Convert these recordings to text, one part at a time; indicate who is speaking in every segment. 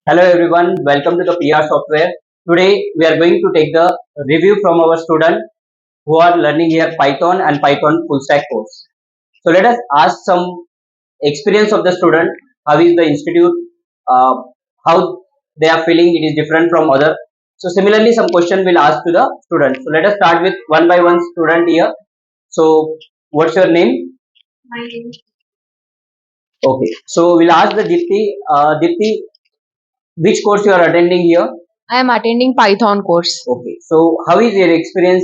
Speaker 1: Hello everyone, welcome to the PR software. Today we are going to take the review from our student who are learning here Python and Python full stack course. So let us ask some experience of the student, how is the institute, uh, how they are feeling it is different from other. So similarly some question will ask to the student. So let us start with one by one student here. So what's your name? My name. Okay, so we'll ask the Dipti. Dipti, which course you are attending here?
Speaker 2: I am attending Python course.
Speaker 1: Okay, so how is your experience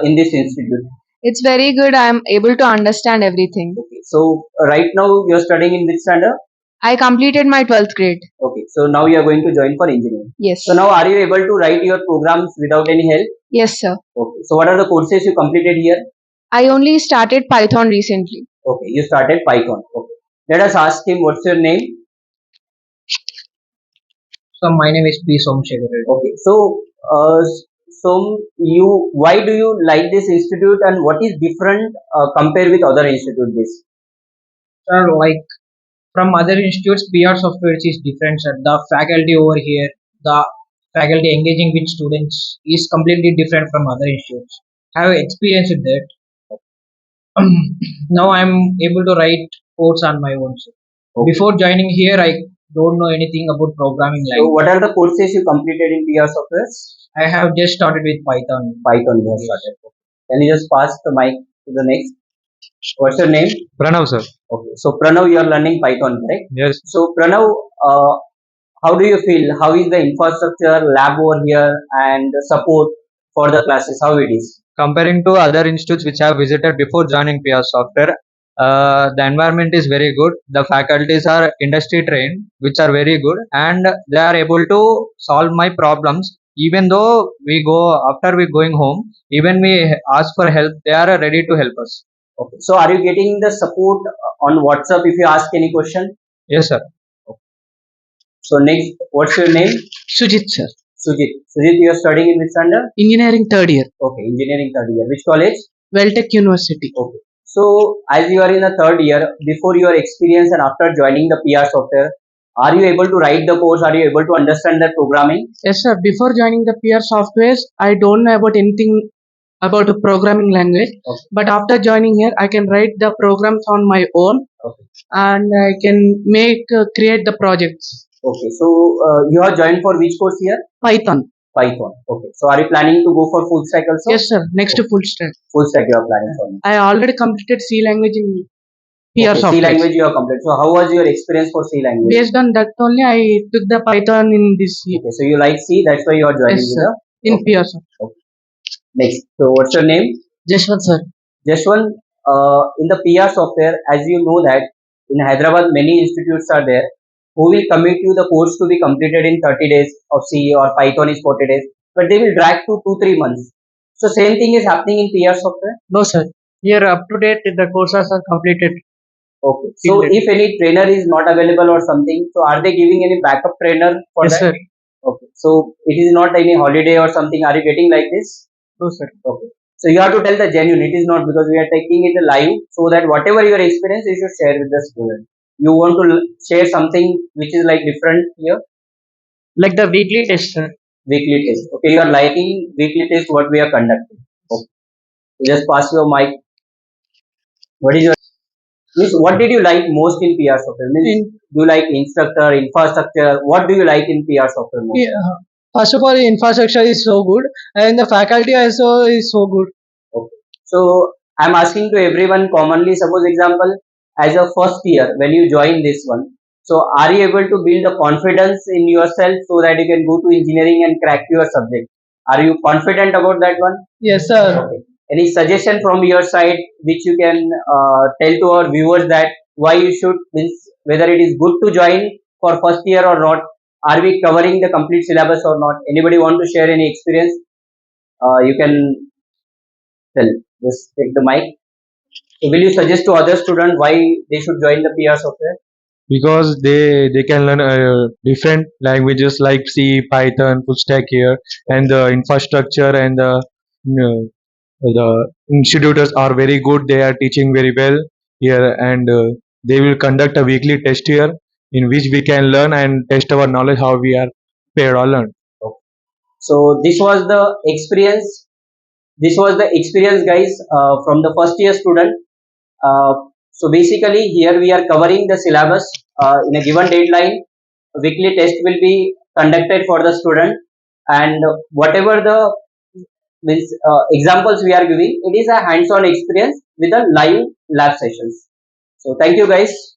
Speaker 1: in this institute?
Speaker 2: It's very good. I am able to understand everything.
Speaker 1: Okay, so right now you are studying in which standard?
Speaker 2: I completed my 12th grade.
Speaker 1: Okay, so now you are going to join for engineering.
Speaker 2: Yes.
Speaker 1: So now are you able to write your programs without any help?
Speaker 2: Yes, sir.
Speaker 1: Okay, so what are the courses you completed here?
Speaker 2: I only started Python recently.
Speaker 1: Okay, you started Python. Okay, let us ask him what's your name?
Speaker 3: So my name is P. Somsekhar.
Speaker 1: Okay, so you why do you like this institute and what is different compared with other institute? This
Speaker 3: Sir, like from other institutes, PR software is different, sir. The faculty over here, the faculty engaging with students is completely different from other institutes. I have experienced that. Now I'm able to write codes on my own, sir.
Speaker 1: okay.
Speaker 3: Before joining here, I don't know anything about programming
Speaker 1: So
Speaker 3: language.
Speaker 1: what are the courses you completed in PR software?
Speaker 3: I have just started with Python.
Speaker 1: Python you have started. Can you just pass the mic to the next? What's your name?
Speaker 4: Pranav, sir.
Speaker 1: Okay. So Pranav, you are learning Python, correct?
Speaker 4: Yes.
Speaker 1: So Pranav, how do you feel? How is the infrastructure, lab over here, and the support for the classes? How it is?
Speaker 4: Comparing to other institutes which I have visited before joining PR software, the environment is very good. The faculties are industry trained, which are very good, and they are able to solve my problems. Even though we go after we going home, even we ask for help, they are ready to help us.
Speaker 1: Okay. So are you getting the support on WhatsApp if you ask any question?
Speaker 4: Yes, sir.
Speaker 1: So next, what's your name?
Speaker 5: Sujit sir,
Speaker 1: Sujit. Sujit, you are studying in which standard?
Speaker 5: engineering third year,
Speaker 1: Okay, engineering third year. Which college?
Speaker 5: Welltech University.
Speaker 1: Okay. So, as you are in the third year, before your experience and after joining the PR software, are you able to write the course? Are you able to understand the programming?
Speaker 5: Yes sir, before joining the PR softwares, I don't know about anything about the programming language.
Speaker 1: Okay.
Speaker 5: But after joining here, I can write the programs on my own
Speaker 1: Okay.
Speaker 5: and I can create the projects.
Speaker 1: Okay. So, you have joined for which course here?
Speaker 5: Python.
Speaker 1: Python. Okay. So, are you planning to go for full stack also?
Speaker 5: Yes sir, next to full stack.
Speaker 1: Full stack you are planning for.
Speaker 5: I already completed C language in PR
Speaker 1: Okay. C
Speaker 5: software.
Speaker 1: language you have completed. So, how was your experience for C language?
Speaker 5: Based on that only, I took the Python in this year.
Speaker 1: Okay. So, you like C, that's why you are joining
Speaker 5: Yes
Speaker 1: with
Speaker 5: sir,
Speaker 1: the.
Speaker 5: in
Speaker 1: Okay.
Speaker 5: PR software.
Speaker 1: Okay. Next. So, what's your name?
Speaker 5: Jashwant sir.
Speaker 1: Jashwant, in the PR software, as you know that in Hyderabad many institutes are there who will commit you the course to be completed in 30 days of C or Python is 40 days, but they will drag to 2-3 months. So same thing is happening in PR software.
Speaker 5: No sir, here up to date the courses are completed.
Speaker 1: Okay. So if any trainer is not available or something, so are they giving any backup trainer for
Speaker 5: Yes
Speaker 1: that?
Speaker 5: sir.
Speaker 1: Okay. So it is not any holiday or something. Are you getting like this?
Speaker 5: No sir.
Speaker 1: Okay. So you have to tell the genuine. It is not because we are taking it live, so that whatever your experience, you should share with the student. You want to share something which is like different here.
Speaker 5: Like the weekly test sir.
Speaker 1: Weekly test. Okay, you are liking weekly test what we are conducting. Okay. You just pass your mic. What is your means? What did you like most in PR software? Means do you like instructor, infrastructure? What do you like in PR software most?
Speaker 5: Yeah. First of all, the infrastructure is so good, and the faculty also is so good.
Speaker 1: Okay. So I'm asking to everyone commonly, suppose example, as a first year when you join this one. So are you able to build the confidence in yourself so that you can go to engineering and crack your subject? Are you confident about that one?
Speaker 5: Yes, sir.
Speaker 1: Okay. Any suggestion from your side which you can tell to our viewers that why you should means whether it is good to join for first year or not? Are we covering the complete syllabus or not? Anybody want to share any experience? You can tell. Just take the mic. So will you suggest to other students why they should join the PR software?
Speaker 4: Because they can learn different languages like C, Python, full stack here, and the infrastructure and the institutors are very good. They are teaching very well here, and they will conduct a weekly test here.
Speaker 6: in which we can learn and test our knowledge how we are paid or learned.
Speaker 1: So this was the experience. This was the experience, guys, from the first year student. Uh, so basically, here we are covering the syllabus in a given deadline. Weekly test will be conducted for the student, and whatever the means examples we are giving, it is a hands-on experience with a live lab sessions. So thank you, guys.